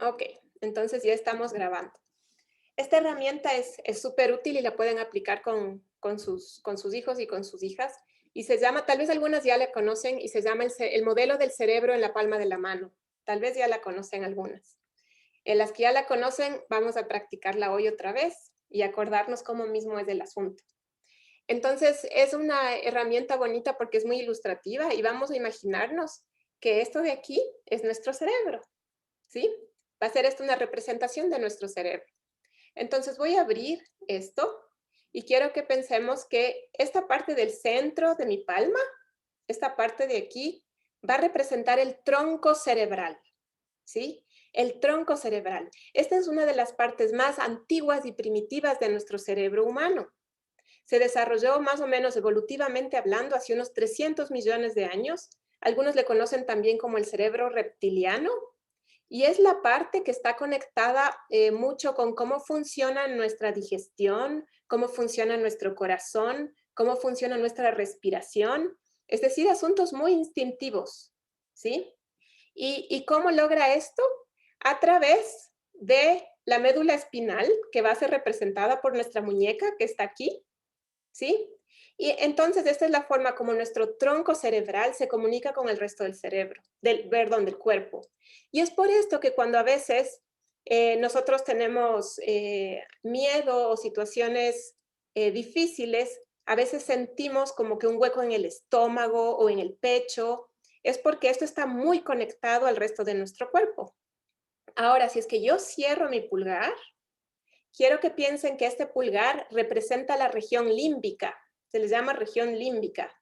Ok, entonces ya estamos grabando. Esta herramienta es súper útil y la pueden aplicar con sus hijos y con sus hijas. Y se llama, tal vez algunas ya la conocen, y se llama el modelo del cerebro en la palma de la mano. Tal vez ya la conocen algunas. En las que ya la conocen, vamos a practicarla hoy otra vez y acordarnos cómo mismo es el asunto. Entonces, es una herramienta bonita porque es muy ilustrativa y vamos a imaginarnos que esto de aquí es nuestro cerebro, ¿sí? Va a ser esto una representación de nuestro cerebro. Entonces voy a abrir esto y quiero que pensemos que esta parte del centro de mi palma, esta parte de aquí, va a representar el tronco cerebral, ¿sí? El tronco cerebral. Esta es una de las partes más antiguas y primitivas de nuestro cerebro humano. Se desarrolló más o menos evolutivamente hablando hace unos 300 millones de años. Algunos le conocen también como el cerebro reptiliano, y es la parte que está conectada mucho con cómo funciona nuestra digestión, cómo funciona nuestro corazón, cómo funciona nuestra respiración, es decir, asuntos muy instintivos, ¿sí? ¿Y cómo logra esto? A través de la médula espinal, que va a ser representada por nuestra muñeca, que está aquí, ¿sí? Y entonces esta es la forma como nuestro tronco cerebral se comunica con el resto del cerebro, perdón, del cuerpo. Y es por esto que cuando a veces nosotros tenemos miedo o situaciones difíciles, a veces sentimos como que un hueco en el estómago o en el pecho, es porque esto está muy conectado al resto de nuestro cuerpo. Ahora, si es que yo cierro mi pulgar, quiero que piensen que este pulgar representa la región límbica, se les llama región límbica.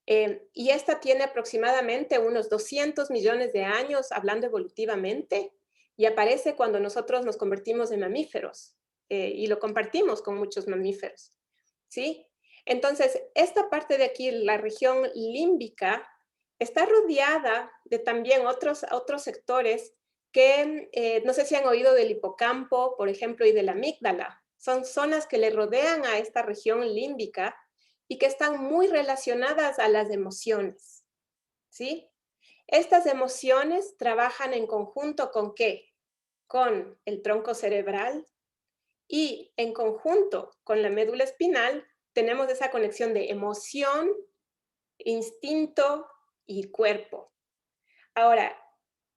Y esta tiene aproximadamente unos 200 millones de años, hablando evolutivamente, y aparece cuando nosotros nos convertimos en mamíferos, y lo compartimos con muchos mamíferos, ¿sí? Entonces, esta parte de aquí, la región límbica, está rodeada de también otros sectores que no sé si han oído del hipocampo, por ejemplo, y de la amígdala. Son zonas que le rodean a esta región límbica y que están muy relacionadas a las emociones, ¿sí? Estas emociones trabajan en conjunto ¿con qué? Con el tronco cerebral y en conjunto con la médula espinal tenemos esa conexión de emoción, instinto y cuerpo. Ahora,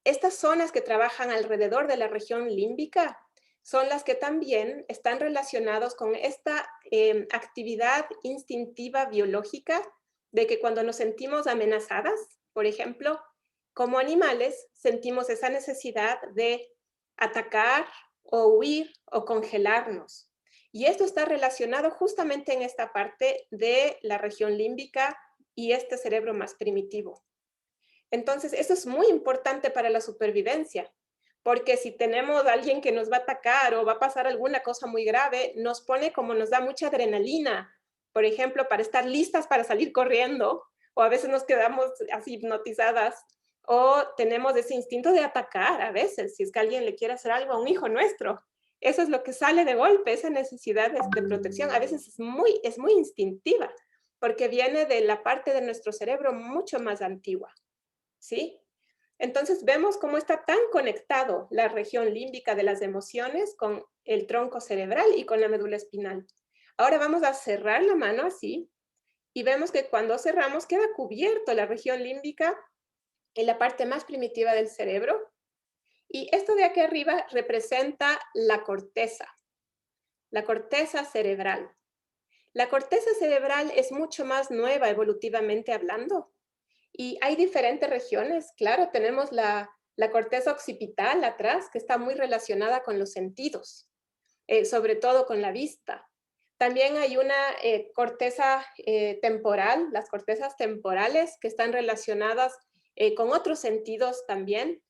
estas zonas que trabajan alrededor de la región límbica son las que también están relacionados con esta actividad instintiva biológica de que cuando nos sentimos amenazadas, por ejemplo, como animales, sentimos esa necesidad de atacar o huir o congelarnos. Y esto está relacionado justamente en esta parte de la región límbica y este cerebro más primitivo. Entonces, eso es muy importante para la supervivencia, porque si tenemos a alguien que nos va a atacar o va a pasar alguna cosa muy grave, nos pone como nos da mucha adrenalina, por ejemplo, para estar listas para salir corriendo, o a veces nos quedamos así hipnotizadas, o tenemos ese instinto de atacar a veces, si es que alguien le quiere hacer algo a un hijo nuestro. Eso es lo que sale de golpe, esa necesidad de protección. A veces es muy instintiva, porque viene de la parte de nuestro cerebro mucho más antigua. ¿Sí? Entonces vemos cómo está tan conectado la región límbica de las emociones con el tronco cerebral y con la médula espinal. Ahora vamos a cerrar la mano así y vemos que cuando cerramos queda cubierto la región límbica en la parte más primitiva del cerebro, y esto de aquí arriba representa la corteza cerebral. La corteza cerebral es mucho más nueva evolutivamente hablando. Y hay diferentes regiones, claro, tenemos la corteza occipital atrás, que está muy relacionada con los sentidos, sobre todo con la vista. También hay una corteza temporal, las cortezas temporales, que están relacionadas con otros sentidos también,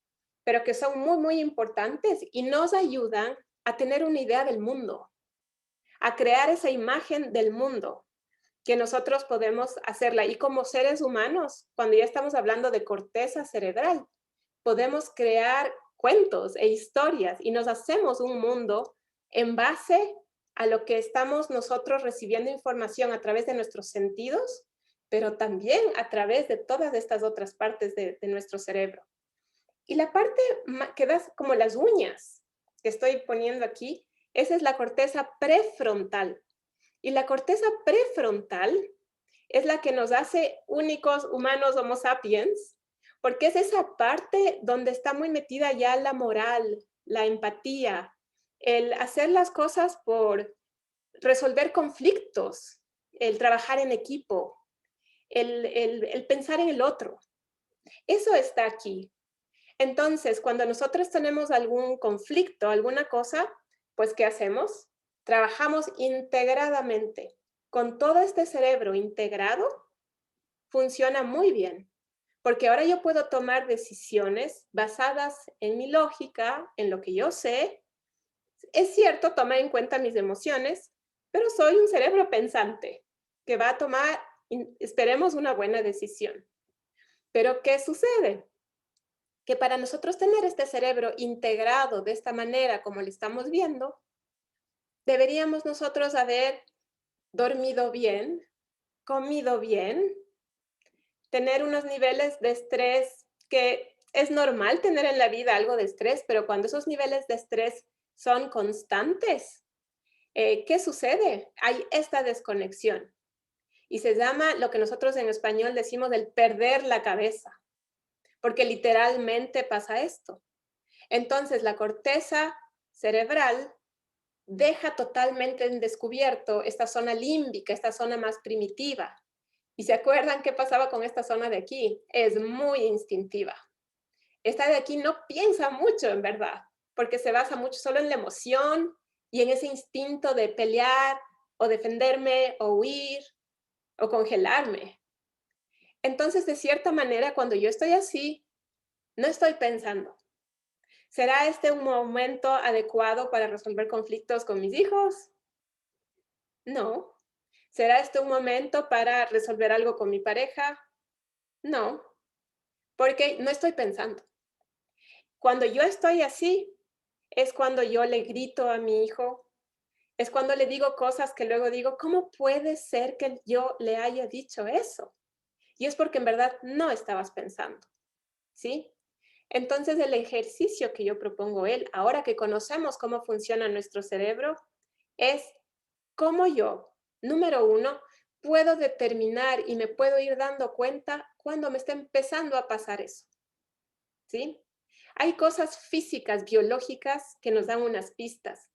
pero que son muy, muy importantes y nos ayudan a tener una idea del mundo, a crear esa imagen del mundo que nosotros podemos hacerla. Y como seres humanos, cuando ya estamos hablando de corteza cerebral, podemos crear cuentos e historias y nos hacemos un mundo en base a lo que estamos nosotros recibiendo información a través de nuestros sentidos, pero también a través de todas estas otras partes de nuestro cerebro. Y la parte que das como las uñas que estoy poniendo aquí, esa es la corteza prefrontal. Y la corteza prefrontal es la que nos hace únicos humanos Homo sapiens, porque es esa parte donde está muy metida ya la moral, la empatía, el hacer las cosas por resolver conflictos, el trabajar en equipo, el pensar en el otro. Eso está aquí. Entonces, cuando nosotros tenemos algún conflicto, alguna cosa, pues ¿qué hacemos? Trabajamos integradamente. Con todo este cerebro integrado, funciona muy bien, porque ahora yo puedo tomar decisiones basadas en mi lógica, en lo que yo sé. Es cierto, toma en cuenta mis emociones, pero soy un cerebro pensante que va a tomar, esperemos, una buena decisión. Pero ¿qué sucede? Que para nosotros tener este cerebro integrado de esta manera como lo estamos viendo, deberíamos nosotros haber dormido bien, comido bien, tener unos niveles de estrés que es normal tener en la vida algo de estrés, pero cuando esos niveles de estrés son constantes, ¿qué sucede? Hay esta desconexión y se llama lo que nosotros en español decimos el perder la cabeza, porque literalmente pasa esto. Entonces, la corteza cerebral deja totalmente en descubierto esta zona límbica, esta zona más primitiva. ¿Y se acuerdan qué pasaba con esta zona de aquí? Es muy instintiva. Esta de aquí no piensa mucho, en verdad, porque se basa mucho solo en la emoción y en ese instinto de pelear o defenderme o huir o congelarme. Entonces, de cierta manera, cuando yo estoy así, no estoy pensando. ¿Será este un momento adecuado para resolver conflictos con mis hijos? No. ¿Será este un momento para resolver algo con mi pareja? No, porque no estoy pensando. Cuando yo estoy así, es cuando yo le grito a mi hijo, es cuando le digo cosas que luego digo, ¿cómo puede ser que yo le haya dicho eso? Y es porque en verdad no estabas pensando, ¿sí? Entonces el ejercicio que yo propongo él, ahora que conocemos cómo funciona nuestro cerebro, es cómo yo, número uno, puedo determinar y me puedo ir dando cuenta cuando me está empezando a pasar eso, ¿sí? Hay cosas físicas, biológicas, que nos dan unas pistas.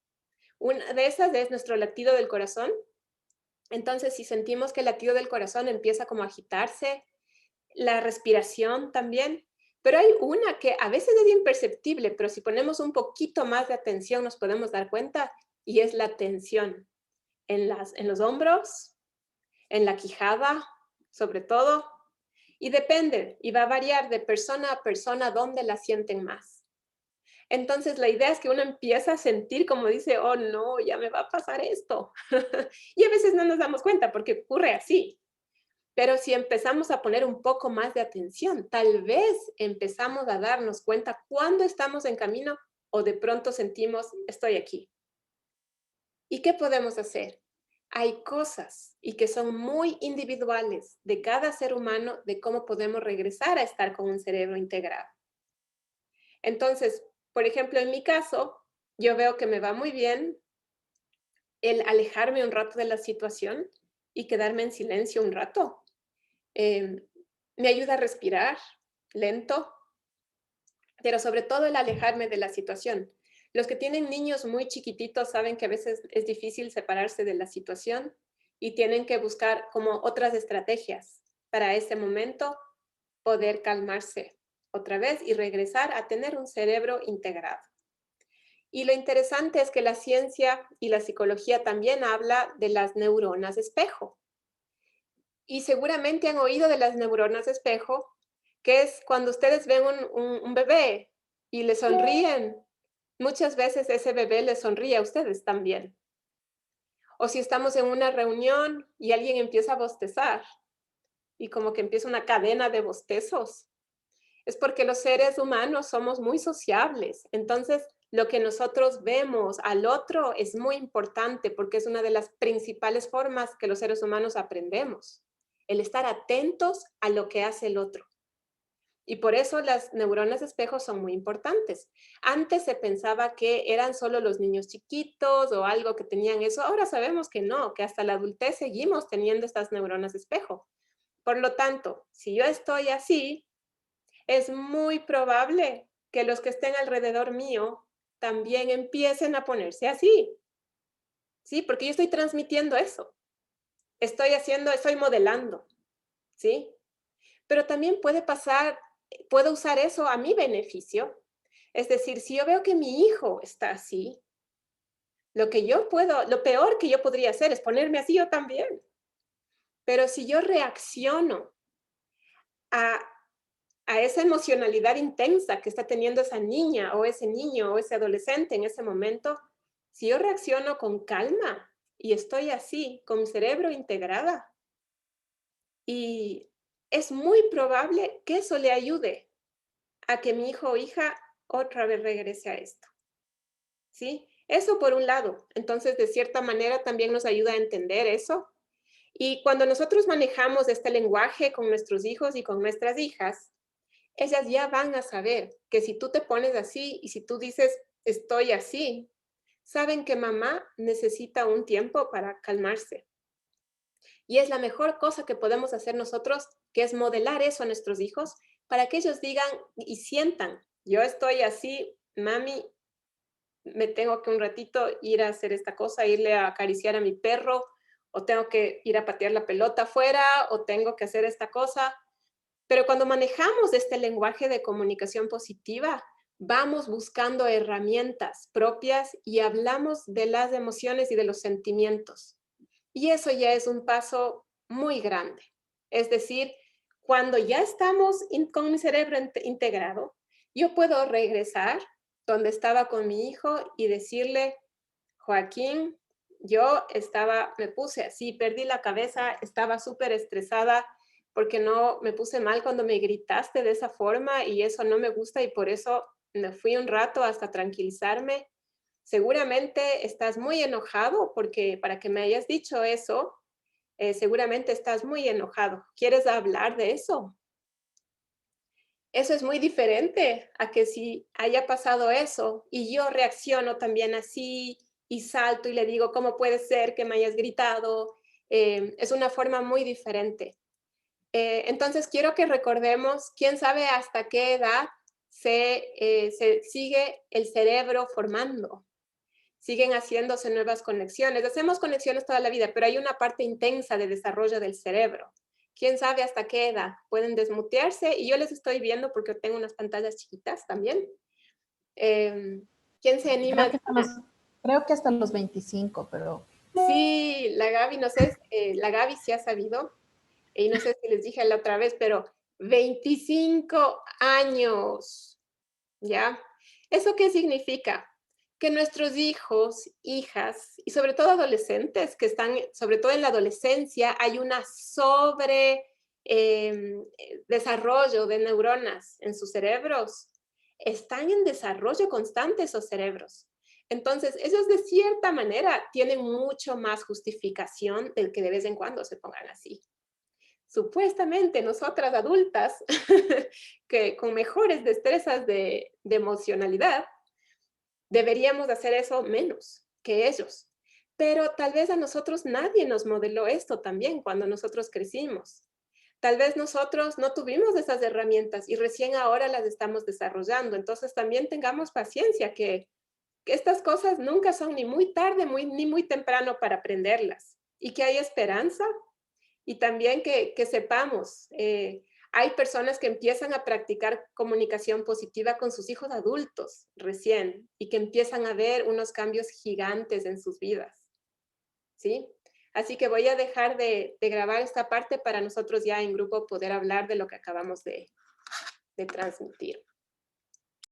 Una de esas es nuestro latido del corazón. Entonces, si sentimos que el latido del corazón empieza como a agitarse, la respiración también, pero hay una que a veces es imperceptible, pero si ponemos un poquito más de atención nos podemos dar cuenta y es la tensión en los hombros, en la quijada, sobre todo, y depende, y va a variar de persona a persona dónde la sienten más. Entonces, la idea es que uno empieza a sentir como dice, oh no, ya me va a pasar esto. Y a veces no nos damos cuenta porque ocurre así. Pero si empezamos a poner un poco más de atención, tal vez empezamos a darnos cuenta cuando estamos en camino o de pronto sentimos, estoy aquí. ¿Y qué podemos hacer? Hay cosas y que son muy individuales de cada ser humano de cómo podemos regresar a estar con un cerebro integrado. Entonces, por ejemplo, en mi caso, yo veo que me va muy bien el alejarme un rato de la situación y quedarme en silencio un rato. Eh, Me ayuda a respirar lento, pero sobre todo el alejarme de la situación. Los que tienen niños muy chiquititos saben que a veces es difícil separarse de la situación y tienen que buscar como otras estrategias para ese momento poder calmarse otra vez y regresar a tener un cerebro integrado. Y lo interesante es que la ciencia y la psicología también habla de las neuronas espejo. Y seguramente han oído de las neuronas espejo, que es cuando ustedes ven un bebé y le sonríen, muchas veces ese bebé le sonríe a ustedes también. O si estamos en una reunión y alguien empieza a bostezar y como que empieza una cadena de bostezos, es porque los seres humanos somos muy sociables. Entonces, lo que nosotros vemos al otro es muy importante porque es una de las principales formas que los seres humanos aprendemos, el estar atentos a lo que hace el otro. Y por eso las neuronas espejo son muy importantes. Antes se pensaba que eran solo los niños chiquitos o algo que tenían eso. Ahora sabemos que no, que hasta la adultez seguimos teniendo estas neuronas espejo. Por lo tanto, si yo estoy así, es muy probable que los que estén alrededor mío también empiecen a ponerse así. ¿Sí? Porque yo estoy transmitiendo eso. Estoy modelando. ¿Sí? Pero también puede pasar, puedo usar eso a mi beneficio. Es decir, si yo veo que mi hijo está así, lo peor que yo podría hacer es ponerme así yo también. Pero si yo reacciono a, a esa emocionalidad intensa que está teniendo esa niña o ese niño o ese adolescente en ese momento, si yo reacciono con calma y estoy así, con mi cerebro integrada, y es muy probable que eso le ayude a que mi hijo o hija otra vez regrese a esto, ¿sí? Eso por un lado. Entonces, de cierta manera, también nos ayuda a entender eso. Y cuando nosotros manejamos este lenguaje con nuestros hijos y con nuestras hijas, ellas ya van a saber que si tú te pones así y si tú dices, estoy así, saben que mamá necesita un tiempo para calmarse. Y es la mejor cosa que podemos hacer nosotros, que es modelar eso a nuestros hijos para que ellos digan y sientan, yo estoy así, mami, me tengo que un ratito ir a hacer esta cosa, irle a acariciar a mi perro, o tengo que ir a patear la pelota afuera, o tengo que hacer esta cosa. Pero cuando manejamos este lenguaje de comunicación positiva, vamos buscando herramientas propias y hablamos de las emociones y de los sentimientos. Y eso ya es un paso muy grande. Es decir, cuando ya estamos con mi cerebro integrado, yo puedo regresar donde estaba con mi hijo y decirle, Joaquín, me puse así, perdí la cabeza, estaba súper estresada porque no me puse mal cuando me gritaste de esa forma y eso no me gusta y por eso me fui un rato hasta tranquilizarme. Seguramente estás muy enojado porque para que me hayas dicho eso, seguramente estás muy enojado. ¿Quieres hablar de eso? Eso es muy diferente a que si haya pasado eso y yo reacciono también así y salto y le digo, ¿cómo puede ser que me hayas gritado? Es una forma muy diferente. Entonces, quiero que recordemos, quién sabe hasta qué edad se sigue el cerebro formando. Siguen haciéndose nuevas conexiones. Hacemos conexiones toda la vida, pero hay una parte intensa de desarrollo del cerebro. ¿Quién sabe hasta qué edad? Pueden desmutearse y yo les estoy viendo porque tengo unas pantallas chiquitas también. ¿Quién se Creo anima? que hasta los, creo que hasta los 25, pero Sí, la Gaby, no sé, la Gaby sí ha sabido, y no sé si les dije la otra vez, pero 25 años, ¿ya? ¿Eso qué significa? Que nuestros hijos, hijas y sobre todo adolescentes que están, sobre todo en la adolescencia, hay una desarrollo de neuronas en sus cerebros. Están en desarrollo constante esos cerebros. Entonces, ellos de cierta manera tienen mucho más justificación del que de vez en cuando se pongan así. Supuestamente nosotras adultas, que con mejores destrezas de emocionalidad, deberíamos hacer eso menos que ellos. Pero tal vez a nosotros nadie nos modeló esto también cuando nosotros crecimos. Tal vez nosotros no tuvimos esas herramientas y recién ahora las estamos desarrollando. Entonces también tengamos paciencia que estas cosas nunca son ni muy tarde ni muy temprano para aprenderlas y que hay esperanza y también que sepamos, hay personas que empiezan a practicar comunicación positiva con sus hijos adultos recién y que empiezan a ver unos cambios gigantes en sus vidas, ¿sí? Así que voy a dejar de grabar esta parte para nosotros ya en grupo poder hablar de lo que acabamos de transmitir.